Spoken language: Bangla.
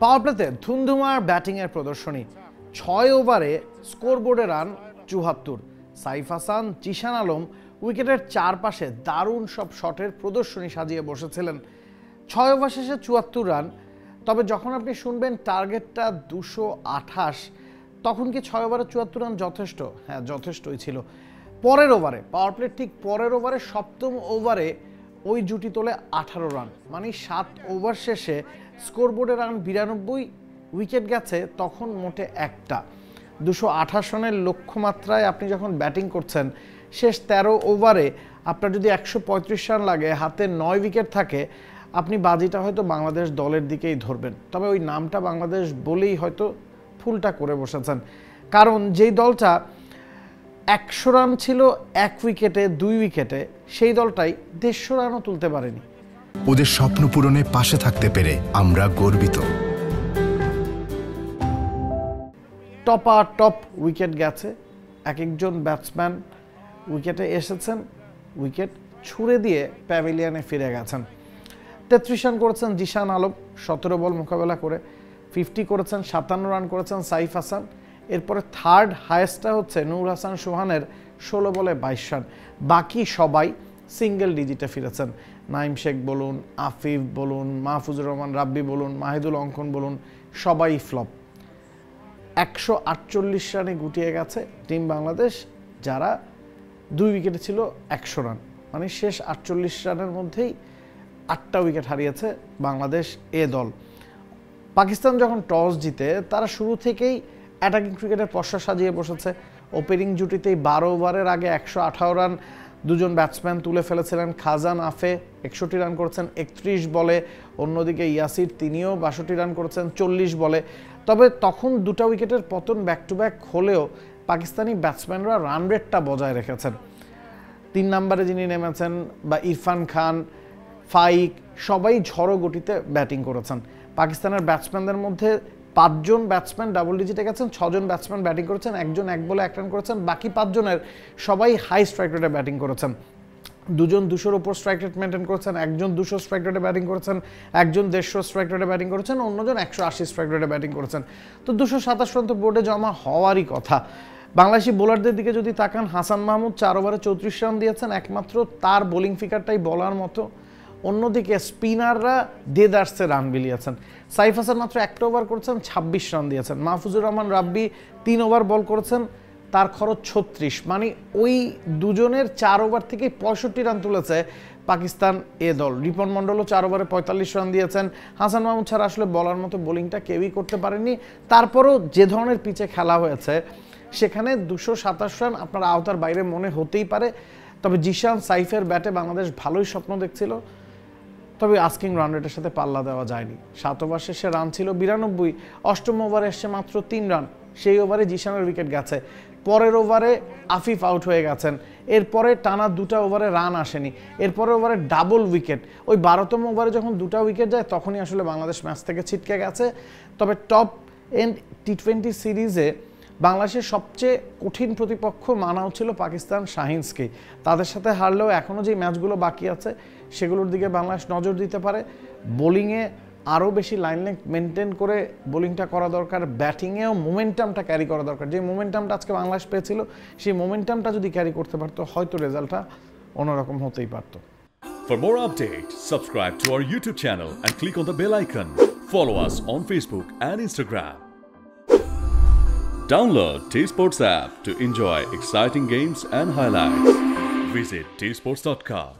পাওয়ার প্লেতে ধুমধুমার ব্যাটিংয়ের প্রদর্শনী। 6 ওভারে স্কোরবোর্ডে রান 74। সাইফ হাসান, জিশান আলম উইকেটের চারপাশে দারুণ সব শটের প্রদর্শনী সাজিয়ে বসেছিলেন। 6 ওভার শেষে 74 রান। তবে যখন আপনি শুনবেন টার্গেটটা 228, তখন কি 6 ওভারে 74 রান যথেষ্ট? হ্যাঁ, যথেষ্টই ছিল। পরের ওভারে, পাওয়ার প্লের ঠিক পরের ওভারে, সপ্তম ওভারে ওই জুটি তোলে 18 রান। মানে 7 ওভার শেষে স্কোরবোর্ডে রান 92, উইকেট গেছে তখন মোটে একটা। 228 রানের লক্ষ্যমাত্রায় আপনি যখন ব্যাটিং করছেন, শেষ 13 ওভারে আপনার যদি 135 রান লাগে, হাতে 9 উইকেট থাকে, আপনি বাজিটা হয়তো বাংলাদেশ দলের দিকেই ধরবেন। তবে ওই নামটা বাংলাদেশ বলেই হয়তো ফুলটা করে বসেছেন, কারণ যেই দলটা 100 রান ছিল 1 উইকেটে, 2 উইকেটে, সেই দলটাই 150 রানও তুলতে পারেনি। ওদের স্বপ্ন পূরণে পাশে থাকতে পেরে আমরা গর্বিত। টপ উইকেট গেছে, এক একজন ব্যাটসম্যান উইকেটে এসেছেন, উইকেট ছুঁড়ে দিয়ে প্যাভিলিয়নে ফিরে গেছেন। 33 রান করেছেন জিশান আলম 17 বল মোকাবেলা করে, 50 করেছেন, 57 রান করেছেন সাইফ হাসান। এরপরে থার্ড হায়েস্টটা হচ্ছে নূর হাসান সোহানের 16 বলে 22 রান। বাকি সবাই সিঙ্গেল ডিজিটে ফিরেছেন। নাইম শেখ বলুন, আফিফ বলুন, মাহফুজুর রহমান রাব্বি বলুন, মাহিদুল অঙ্কন বলুন, সবাই ফ্লপ। 148 রানে গুটিয়ে গেছে টিম বাংলাদেশ, যারা 2 উইকেটে ছিল 100 রান। মানে শেষ 48 রানের মধ্যেই 8টা উইকেট হারিয়েছে বাংলাদেশ এ দল। পাকিস্তান যখন টস জিতে, তারা শুরু থেকেই অ্যাটাকিং ক্রিকেটের পসরা সাজিয়ে বসেছে। ওপেনিং জুটিতেই 12 ওভারের আগে 118 রান দুজন ব্যাটসম্যান তুলে ফেলেছিলেন। খাজান আফে 61 রান করেছেন 31 বলে, অন্যদিকে ইয়াসির তিনিও 62 রান করেছেন 40 বলে। তবে তখন 2টা উইকেটের পতন ব্যাক টু ব্যাক হলেও পাকিস্তানি ব্যাটসম্যানরা রান রেটটা বজায় রেখেছেন। 3 নম্বরে যিনি নেমেছেন বা ইরফান খান, ফাইক, সবাই ঝড়ো গতিতে ব্যাটিং করেছেন। পাকিস্তানের ব্যাটসম্যানদের মধ্যে 5 জন ব্যাটসম্যান ডাবল ডিজিটে গেছেন, 6 জন ব্যাটসম্যান ব্যাটিং করেছেন, একজন 1 বলে 1 রান করেছেন। বাকি 5 জনের সবাই হাই স্ট্রাইক রেটে ব্যাটিং করেছেন। 2 জন 200-র উপর স্ট্রাইক রেট মেনটেন করেছেন, 1 জন 200 স্ট্রাইক রেটে ব্যাটিং করেছেন, 1 জন 150 স্ট্রাইক রেটে ব্যাটিং করেছেন, অন্যজন 180 স্ট্রাইক রেটে ব্যাটিং করেছেন। তো 227 রান তো বোর্ডে জমা হওয়ারই কথা। বাংলাদেশি বোলারদের দিকে যদি তাকান, হাসান মাহমুদ 4 ওভারে 34 রান দিয়েছেন, একমাত্র তার বোলিং ফিগারটাই বলার মতো। অন্যদিকে স্পিনাররা দেদার্সে রান বিলিয়েছেন। সাইফ হাসান মাত্র 1টা ওভার করেছেন, 26 রান দিয়েছেন। মাহফুজুর রহমান রাব্বি 3 ওভার বল করেছেন, তার খরচ 36। মানে ওই দুজনের 4 ওভার থেকে 65 রান তুলেছে পাকিস্তান এ দল। রিপন মন্ডলও 4 ওভারে 45 রান দিয়েছেন। হাসান মাহমুদ ছাড়া আসলে বলার মতো বোলিংটা কেউই করতে পারেনি। তারপরও যে ধরনের পিচে খেলা হয়েছে, সেখানে 227 রান আপনার আওতার বাইরে মনে হতেই পারে। তবে জিশান, সাইফের ব্যাটে বাংলাদেশ ভালোই স্বপ্ন দেখছিল, তবে আস্কিং রান রেটের সাথে পাল্লা দেওয়া যায়নি। 7 ওভার শেষে রান ছিল 92, 8ম ওভারে এসছে মাত্র 3 রান। সেই ওভারে জিশানের উইকেট গেছে। পরের ওভারে আফিফ আউট হয়ে গেছেন। এরপরে টানা 2টা ওভারে রান আসেনি। এরপরে ওভারে ডাবল উইকেট। ওই 12তম ওভারে যখন 2টা উইকেট যায়, তখনই আসলে বাংলাদেশ ম্যাচ থেকে ছিটকে গেছে। তবে টপ এন্ড টি20 সিরিজে বাংলাদেশের সবচেয়ে কঠিন প্রতিপক্ষ মানাও ছিল পাকিস্তান শাহিনসকে। তাদের সাথে হারলেও এখনও যে ম্যাচগুলো বাকি আছে, সেগুলোর দিকে বাংলাদেশ নজর দিতে পারে। বোলিংয়ে আরও বেশি লাইন লেন্থ মেনটেন করে বোলিংটা করা দরকার, ব্যাটিংয়েও মোমেন্টামটা ক্যারি করা দরকার। যে মোমেন্টামটা আজকে বাংলাদেশ পেয়েছিল, সেই মোমেন্টামটা যদি ক্যারি করতে পারতো, হয়তো রেজাল্টটা অন্যরকম হতেই পারতো। For more updates, subscribe to our YouTube channel and click on the bell icon. Follow us on Facebook and Instagram. Download T-Sports app to enjoy exciting games and highlights. Visit tsports.com.